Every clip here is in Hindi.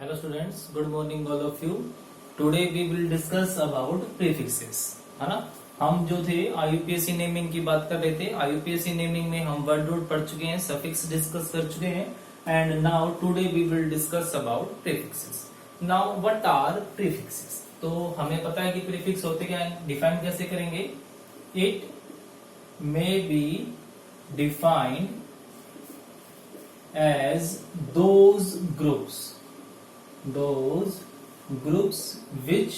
Hello students, good morning all of you. Today we will discuss about prefixes, है ना। हम जो थे IUPAC नेमिंग की बात कर रहे थे। IUPAC नेमिंग में हम वर्ड रूट पढ़ चुके हैं, सफिक्स डिस्कस कर चुके हैं and now today we will discuss about prefixes. Now what are prefixes? तो हमें पता है कि प्रीफिक्स होते क्या है, डिफाइन कैसे करेंगे। It may be defined as those groups which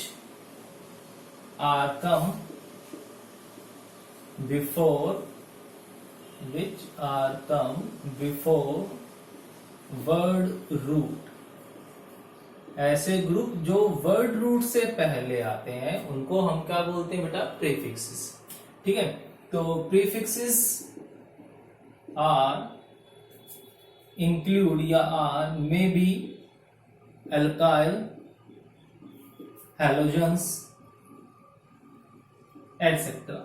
are come before word root। ऐसे ग्रुप जो वर्ड रूट से पहले आते हैं उनको हम क्या बोलते हैं बेटा, प्रीफिक्सेस। ठीक है, तो प्रीफिक्सेस आर इंक्लूड या are maybe alkyl, halogens etcetera.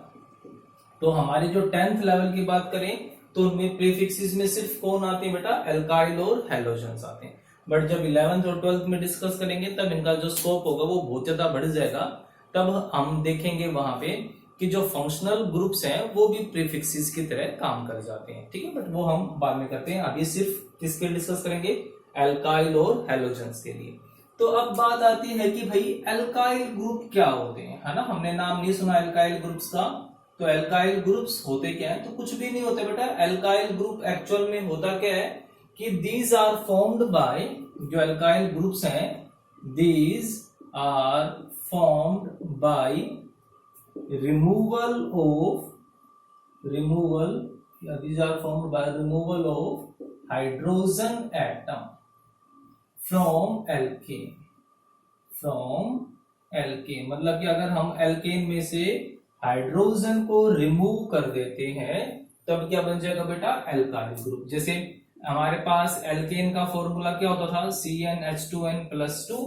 तो हमारी जो 10th लेवल की बात करें तो उनमें प्रीफिक्सेस में सिर्फ कौन आते हैं बेटा, एल्काइल और हैलोजेंस आते हैं। बट जब 11th और 12th में डिस्कस करेंगे तब इनका जो स्कोप होगा वो बहुत ज्यादा बढ़ जाएगा। तब हम देखेंगे वहां पे कि जो फंक्शनल ग्रुप्स हैं वो भी प्रीफिक्सेस की तरह काम कर जाते हैं। ठीक है, बट वो हम बाद में करते हैं। अभी सिर्फ किसके डिस्कस करेंगे, एल्काइल और हैलोजेंस के लिए। तो अब बात आती है कि भाई एल्काइल ग्रुप क्या होते हैं, है ना। हमने नाम नहीं सुना एल्काइल ग्रुप्स का। तो एल्काइल ग्रुप्स होते क्या है, तो कुछ भी नहीं होते बेटा। एल्काइल ग्रुप एक्चुअल में होता क्या है कि दीज आर फॉर्म्ड बाय, जो एल्काइल ग्रुप्स हैं these are formed by removal of hydrogen atom from alkane। मतलब कि अगर हम एल्केन में से हाइड्रोजन को रिमूव कर देते हैं तब क्या बन जाएगा बेटा, एल्काइल ग्रुप। जैसे हमारे पास एल्केन का फॉर्मूला क्या होता था, CnH2n+2।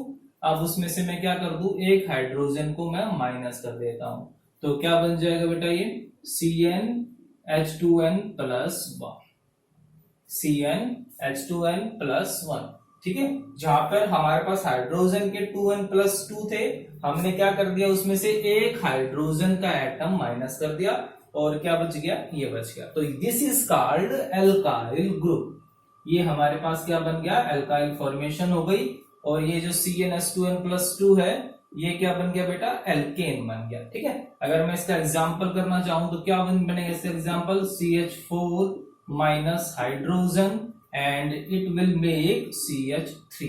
अब उसमें से मैं क्या कर दूं, एक हाइड्रोजन को मैं माइनस कर देता हूं, तो क्या बन जाएगा बेटा, ये CnH2n+1। ठीक है, जहां पर हमारे पास हाइड्रोजन के 2n+2 थे, हमने क्या कर दिया, उसमें से एक हाइड्रोजन का एटम माइनस कर दिया और क्या बच गया, ये बच गया। तो this is called alkyl group. ये हमारे पास क्या बन गया, एल्काइल फॉर्मेशन हो गई। और ये जो CnH2n+2 है ये क्या बन गया बेटा, एल्केन बन गया। ठीक है, अगर मैं इसका एग्जांपल करना चाहूं तो क्या बनेगा इसका example, CH4 minus hydrogen and it will make CH3।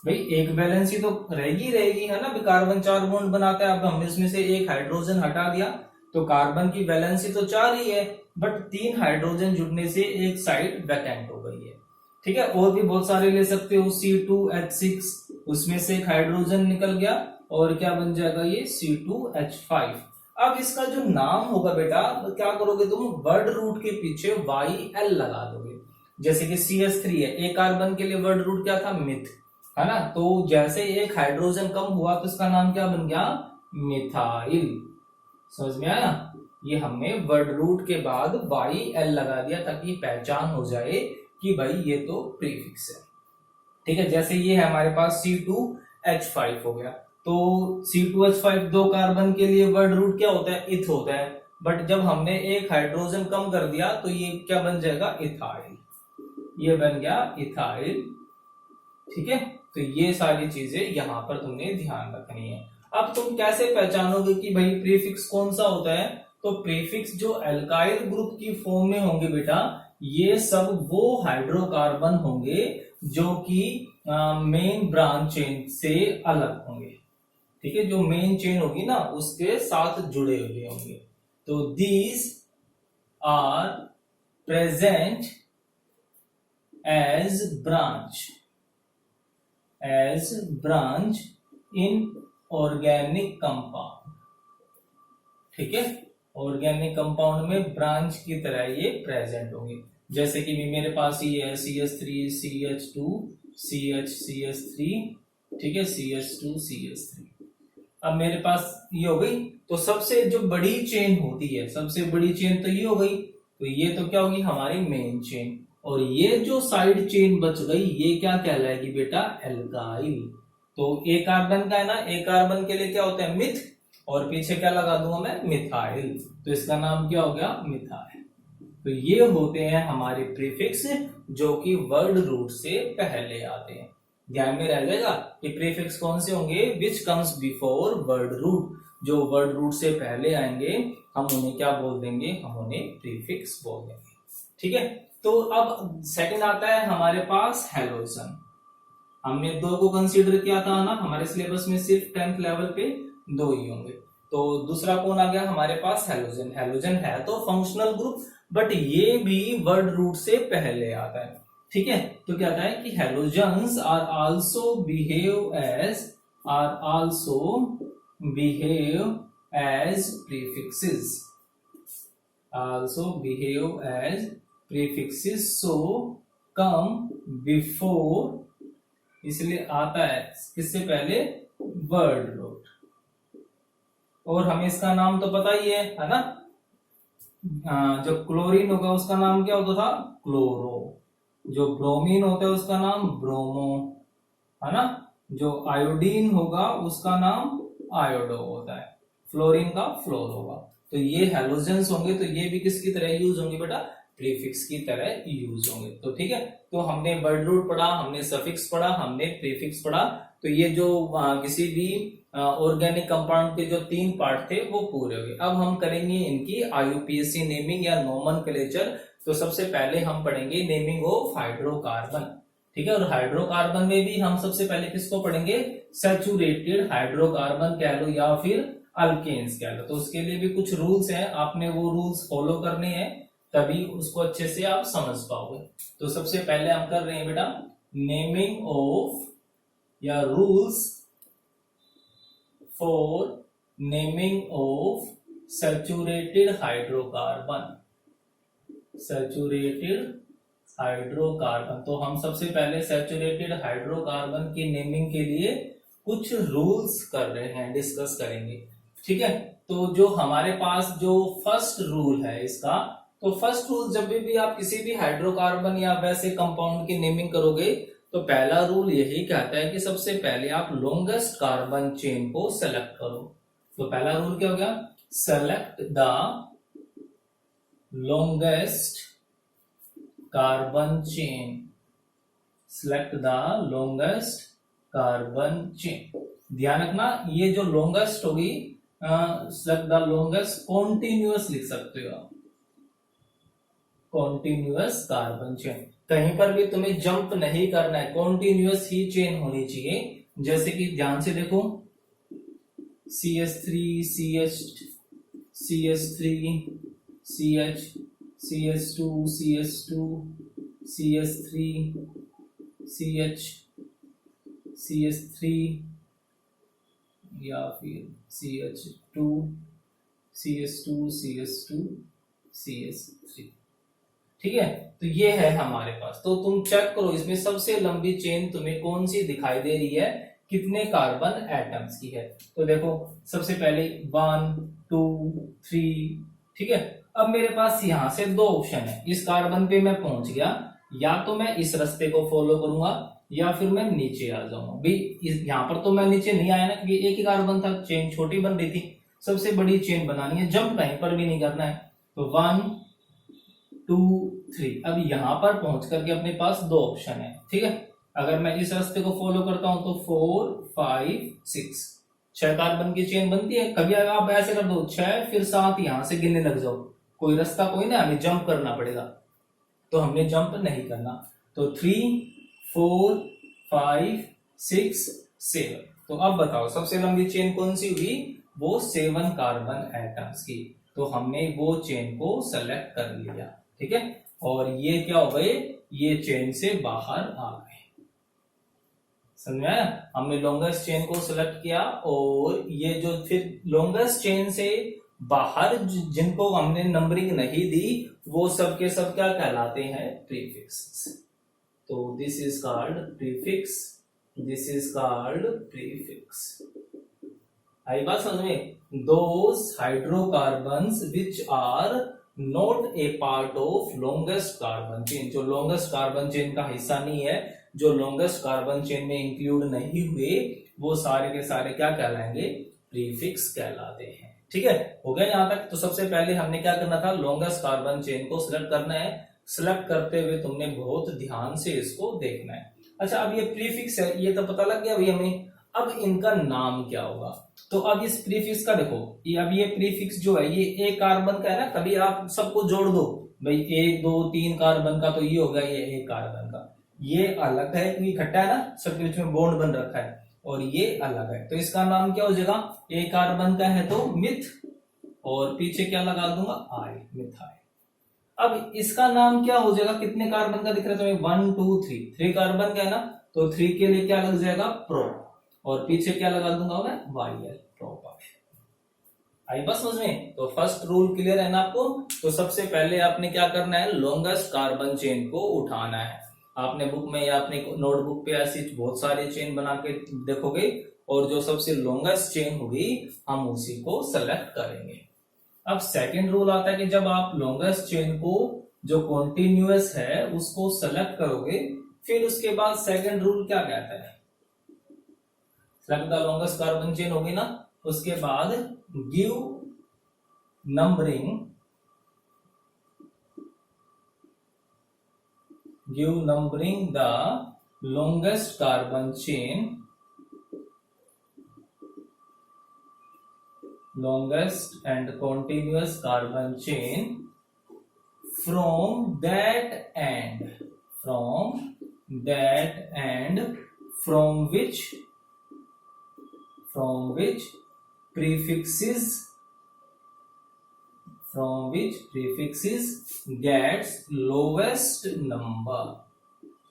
भाई एक वैलेंसी तो रहेगी है ना, कार्बन 4 बॉन्ड बनाता है। अब हमने इसमें से एक हाइड्रोजन हटा दिया तो कार्बन की वैलेंसी तो 4 ही है, बट 3 हाइड्रोजन जुड़ने से एक साइड वैकेंट हो गई है। ठीक है, और भी बहुत सारे ले सकते हो, C2H6, उसमें से एक हाइड्रोजन निकल गया और क्या बन जाएगा, ये C2H5। अब इसका जो नाम होगा बेटा, क्या करोगे तुम, वर्ड रूट के पीछे YL लगा दोगे। जैसे कि CH3 है, एक कार्बन के लिए वर्ड रूट क्या था, मिथ, है ना। तो जैसे एक हाइड्रोजन कम हुआ तो इसका नाम क्या बन गया, मिथाइल। समझ में आया, ये हमने वर्ड रूट के बाद YL लगा दिया ताकि पहचान हो जाए कि भाई ये तो प्रीफिक्स है। ठीक है, जैसे ये है हमारे पास C2H5 हो गया, तो C2H5 दो कार्बन के लिए वर्ड रूट क्या होता है, इथ होता है। बट जब हमने एक हाइड्रोजन कम कर दिया तो ये क्या बन जाएगा, इथाइल। ये बन गया इथाइल। ठीक है, तो ये सारी चीजें यहां पर तुमने ध्यान रखनी है। अब तुम कैसे पहचानोगे कि भाई प्रीफिक्स कौन सा होता है, तो प्रीफिक्स जो एल्काइल ग्रुप की फॉर्म में होंगे बेटा, ये सब वो हाइड्रोकार्बन होंगे जो कि मेन ब्रांच चेन से अलग होंगे। ठीक है, जो मेन चेन होगी ना उसके साथ जुड़े हुए होंगे। तो these are present as branch in organic compound. ठीक है, ऑर्गेनिक कंपाउंड में ब्रांच की तरह ये प्रेजेंट होंगे। जैसे कि मेरे पास ये है CH3 CH2 CH3, ठीक है, CH2 CH3। अब मेरे पास ये हो गई, तो सबसे जो बड़ी चेन होती है, सबसे बड़ी चेन तो ये हो गई, तो ये तो क्या होगी हमारी मेन चेन। और ये जो साइड चेन बच गई ये क्या कहलाएगी बेटा, एल्काइल। तो ए कार्बन का है ना, ए कार्बन के लिए क्या होता है, मिथ, और पीछे क्या लगा दूंगा मैं, मिथाइल, तो इसका नाम क्या हो गया, मिथाइल। तो ये होते हैं हमारे प्रीफिक्स जो कि वर्ड रूट से पहले आते हैं। ध्यान में रह जाएगा कि प्रीफिक्स कौन से होंगे, which comes before word root, जो वर्ड रूट से पहले आएंगे हम उन्हें क्या बोल देंगे, हम उन्हें प्रीफिक्स बोल देंगे। ठीक है, तो अब सेकंड आता है हमारे पास हैलोजन। हमने दो को कंसीडर किया था ना, हमारे सिलेबस में सिर्फ 10th लेवल पे दो ही होंगे। तो दूसरा कौन आ गया हमारे पास, हैलोजन। हैलोजन है तो फंक्शनल ग्रुप, बट ये भी वर्ड रूट से पहले आता है। ठीक है, तो क्या आता है कि halogens are also behave as prefixes, so come before, इसलिए आता है किससे पहले, वर्ड रूट। और हमें इसका नाम तो पता ही है ना, जो क्लोरीन होगा उसका नाम क्या होता था, क्लोरो, जो ब्रोमीन होता है उसका नाम ब्रोमो, है ना, जो आयोडीन होगा उसका नाम आयोडो होता है, फ्लोरीन का फ्लोर होगा। तो ये हैलोजेंस होंगे, तो ये भी किसकी तरह यूज होंगे बेटा, प्रीफिक्स की तरह यूज होंगे। तो ठीक है, तो हमने वर्ड रूट पढ़ा, हमने सफिक्स पढ़ा, हमने प्रीफिक्स पढ़ा। तो ये जो किसी भी ऑर्गेनिक कंपाउंड के जो 3 पार्ट थे वो पूरे हो गए। अब हम करेंगे इनकी IUPAC नेमिंग या नोमेनक्लेचर। तो सबसे पहले हम पढ़ेंगे नेमिंग ऑफ हाइड्रोकार्बन। ठीक है, और हाइड्रोकार्बन में भी हम सबसे पहले किसको पढ़ेंगे, सैचुरेटेड हाइड्रोकार्बन कह लो या फिर अल्केन्स कह लो। तो उसके लिए भी कुछ रूल्स हैं, आपने वो रूल्स फॉलो करने हैं, तभी उसको अच्छे से आप समझ पाओगे। तो सबसे पहले हम कर रहे हैं बेटा नेमिंग ऑफ या rules for naming of saturated hydrocarbon. तो हम सबसे पहले सैचुरेटेड हाइड्रोकार्बन की नेमिंग के लिए कुछ रूल्स कर रहे हैं, डिस्कस करेंगे। ठीक है, तो जो हमारे पास जो फर्स्ट रूल है इसका, तो फर्स्ट रूल जब भी आप किसी भी हाइड्रोकार्बन या वैसे कंपाउंड की नेमिंग करोगे तो पहला रूल यही कहता है कि सबसे पहले आप लॉन्गेस्ट कार्बन चेन को सेलेक्ट करो। तो पहला रूल क्या हो गया, select the longest carbon chain, select the longest carbon chain. ध्यान रखना ये जो लॉन्गेस्ट होगी, सेलेक्ट द लॉन्गेस्ट कॉन्टिन्यूअस लिख सकते हो, कॉन्टिन्यूअस कार्बन चेन। कहीं पर भी तुम्हें जंप नहीं करना है, कॉन्टिन्यूअस ही चेन होनी चाहिए। जैसे कि ध्यान से देखो, CH3 CH CH3 CH CH2 CH2 CH3 CH CH3 या फिर CH2 CH2 CH2 CH3। ठीक है, तो ये है हमारे पास। तो तुम चेक करो इसमें सबसे लंबी चेन तुम्हें कौन सी दिखाई दे रही है, कितने कार्बन एटम्स की है। तो देखो सबसे पहले 1 2 3। ठीक है, अब मेरे पास यहां से 2 ऑप्शन है, इस कार्बन पे मैं पहुंच गया, या तो मैं इस रास्ते को फॉलो करूंगा या फिर मैं नीचे आ जाऊंगा। भाई यहाँ पर तो मैं नीचे नहीं आया ना, क्योंकि एक ही कार्बन था, चेन छोटी बन रही थी, सबसे बड़ी चेन बनानी है, जंप कहीं पर भी नहीं करना है। तो 1 2 3। अब यहां पर पहुंच करके अपने पास 2 ऑप्शन है। ठीक है, अगर मैं इस रास्ते को फॉलो करता हूं तो 4 5 6 6 कार्बन की चेन बनती है। कभी अगर आप ऐसे कर दो 6 फिर 7 यहां से गिनने लग जाओ, कोई रास्ता कोई ना, हमें जंप करना पड़ेगा, तो हमने जंप नहीं करना। तो 3 4 5 6 7। तो अब बताओ सबसे लंबी चेन कौन सी हुई, वो 7 कार्बन एटम्स की। तो हमने वो चेन को सेलेक्ट कर लिया। ठीक है, और ये क्या हो गए, ये चेन से बाहर आ गए। समझ में आया, हमने लॉन्गेस्ट चेन को सेलेक्ट किया, और ये जो फिर लॉन्गेस्ट चेन से बाहर जिनको हमने नंबरिंग नहीं दी वो सब के सब क्या कहलाते हैं, प्रीफिक्स। तो this is called prefix, this is called prefix. आई बात समझ में, those hydrocarbons which are not a part of longest carbon chain, जो लॉन्गेस्ट कार्बन चेन का हिस्सा नहीं है, जो लॉन्गेस्ट कार्बन चेन में इंक्लूड नहीं हुए, वो सारे के सारे क्या कहलाएंगे, प्रीफिक्स कहलाते हैं। ठीक है, हो गया यहां तक। तो सबसे पहले हमने क्या करना था, लॉन्गेस्ट कार्बन चेन को सिलेक्ट करना है। सिलेक्ट करते हुए तुमने बहुत ध्यान से इसको देखना है। अच्छा, अब ये प्रीफिक्स है, ये तो पता लग गया भाई हमें। अब इनका नाम क्या होगा, तो अब इस प्रीफिक्स का देखो, अब ये प्रीफिक्स जो है ये एक कार्बन का है ना, कभी आप सबको जोड़ दो भाई, 1 2 3 कार्बन का, तो ये होगा ये एक कार्बन का। ये अलग है क्योंकि इकट्ठा है ना, सबके बीच में बॉन्ड बन रखा है, और ये अलग है, तो इसका नाम क्या हो जाएगा, एक कार्बन का है तो मिथ, और पीछे क्या लगा दूंगा, आई, मिथाइल। अब इसका नाम क्या हो जाएगा, कितने कार्बन का दिख रहा है तुम्हें, 1 2 3, 3 कार्बन का है ना, तो 3 के लिए क्या लग जाएगा, प्रो, और पीछे क्या लगा दूंगा मैं, वाई एल, प्रोपाइल। आई बस समझ में। तो फर्स्ट रूल क्लियर है ना आपको। तो सबसे पहले आपने क्या करना है, लॉन्गेस्ट कार्बन चेन को उठाना है। आपने बुक में या अपने नोटबुक पे ऐसी बहुत सारे चेन बना के देखोगे, और जो सबसे लॉन्गेस्ट चेन होगी हम उसी को सेलेक्ट करेंगे। अब सेकंड रूल आता है कि जब आप लॉन्गेस्ट चेन को जो कॉन्टिन्यूअस है उसको सेलेक्ट करोगे, फिर उसके बाद सेकंड रूल क्या कहता है, select the longest carbon chain होगी ना, उसके बाद give numbering the longest carbon chain, longest and continuous carbon chain from that end, from which prefixes gets lowest number।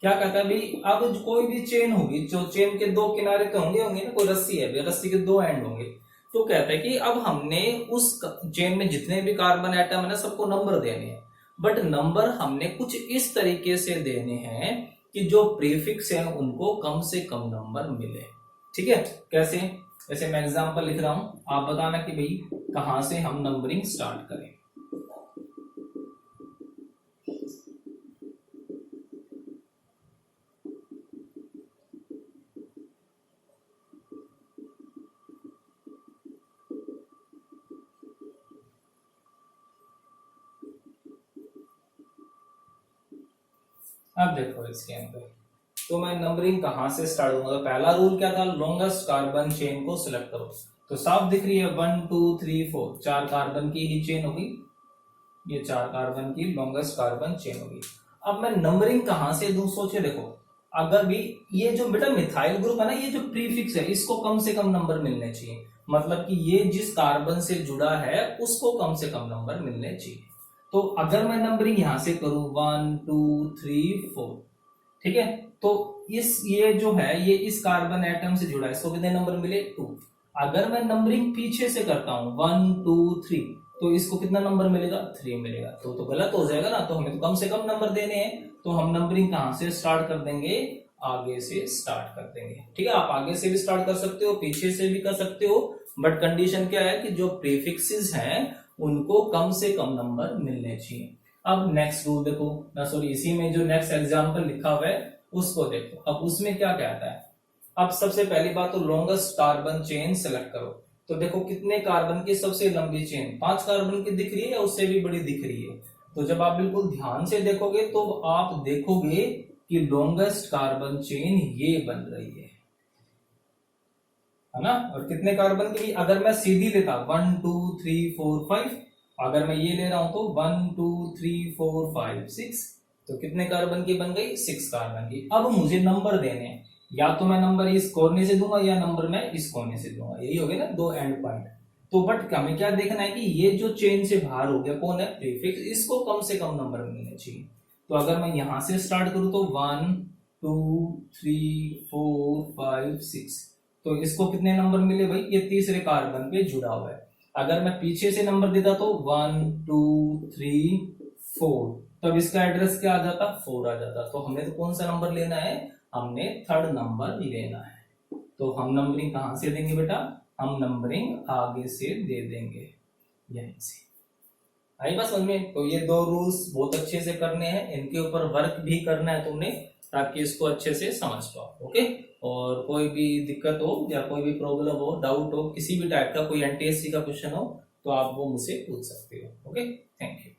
क्या कहता है भाई, अब कोई भी चेन होगी, जो चेन के दो किनारे तो होंगे ना, कोई रस्सी है, रस्सी के दो एंड होंगे, तो कहता है कि अब हमने उस चेन में जितने भी कार्बन एटम है ना, सबको नंबर देने हैं, बट नंबर हमने कुछ इस तरीके से देने हैं कि जो प्रीफिक्स है उनको कम से कम नंबर मिले। ठीक है, कैसे, जैसे मैं एग्जांपल लिख रहा हूं, आप बताना कि भाई कहां से हम नंबरिंग स्टार्ट करें। अब देखो इसके अंदर, तो मैं नंबरिंग कहां से स्टार्ट होगा, तो पहला रूल क्या था, लॉन्गेस्ट कार्बन चेन को सिलेक्ट करो। तो साफ दिख रही है 1 2 3 4, 4 कार्बन की ही चेन होगी, ये 4 कार्बन की लॉन्गेस्ट कार्बन चेन होगी। अब मैं नंबरिंग कहां से दूं, सोचे देखो, अगर भी ये जो बेटा मिथाइल ग्रुप है ना, ये जो प्रीफिक्स है इसको कम से कम नंबर मिलने चाहिए, मतलब कि ये जिस कार्बन से जुड़ा है उसको कम से कम नंबर मिलने चाहिए। तो अगर मैं नंबरिंग यहां से करूं 1 2 3 4, ठीक है, तो ये जो है ये इस कार्बन एटम से जुड़ा है, इसको कितने नंबर मिले, 2। अगर मैं नंबरिंग पीछे से करता हूं 1 2 3, तो इसको कितना नंबर मिलेगा, 3 मिलेगा, तो गलत हो जाएगा ना, तो हमें तो कम से कम नंबर देने हैं। तो हम नंबरिंग कहां से स्टार्ट कर देंगे, आगे से स्टार्ट कर देंगे। ठीक है, आप आगे से भी स्टार्ट कर सकते हो, पीछे से भी कर सकते हो, बट कंडीशन क्या है कि जो प्रीफिक्सेस हैं उनको कम से कम नंबर मिलने चाहिए। अब नेक्स्ट रूल देखो ना, सॉरी इसी में जो नेक्स्ट एग्जांपल लिखा हुआ है उसको देखो। अब उसमें क्या कहता है, अब सबसे पहली बात तो लॉन्गेस्ट कार्बन चेन सेलेक्ट करो। तो देखो कितने कार्बन की सबसे लंबी चेन 5 कार्बन की दिख रही है या उससे भी बड़ी दिख रही है। तो जब आप बिल्कुल ध्यान से देखोगे तो आप देखोगे कि लॉन्गेस्ट कार्बन चेन ये बन रही है ना। और कितने कार्बन की, अगर मैं सीधी लेता 1 2 3 4 5, अगर मैं ये ले रहा हूं तो 1 2 3 4 5 6, तो कितने कार्बन की बन गई, 6 कार्बन की। अब मुझे नंबर देने हैं, या तो मैं नंबर इस कोने से दूंगा या नंबर मैं इस कोने से दूंगा, यही हो गया ना 2 एंड पॉइंट। तो बट हमें क्या देखना है कि ये जो चेन से बाहर हो गया कौन है, प्रीफिक्स, इसको कम से कम नंबर मिलने चाहिए। तो अगर मैं यहां से स्टार्ट करूं तो 1 2 3 4 5 6, तो इसको कितने नंबर मिले भाई, ये तीसरे कार्बन पे जुड़ा हुआ है। अगर मैं पीछे से नंबर देता तो 1 2 3 4, तब इसका एड्रेस क्या आ जाता, 4 आ जाता। तो हमें तो कौन सा नंबर लेना है, हमने 3rd नंबर लेना है। तो हम नंबरिंग कहां से देंगे बेटा, हम नंबरिंग आगे से दे देंगे, यहीं से। आई बात समझ में? तो ये दो रूल्स बहुत अच्छे से करने हैं, इनके ऊपर वर्क भी करना है तुमने, ताकि इसको अच्छे से समझ पाओ। ओके, और कोई भी दिक्कत हो या कोई भी प्रॉब्लम हो, डाउट हो, किसी भी टाइप का कोई एनटीएससी का क्वेश्चन हो, तो आप वो मुझसे पूछ सकते हो। Okay, thank you.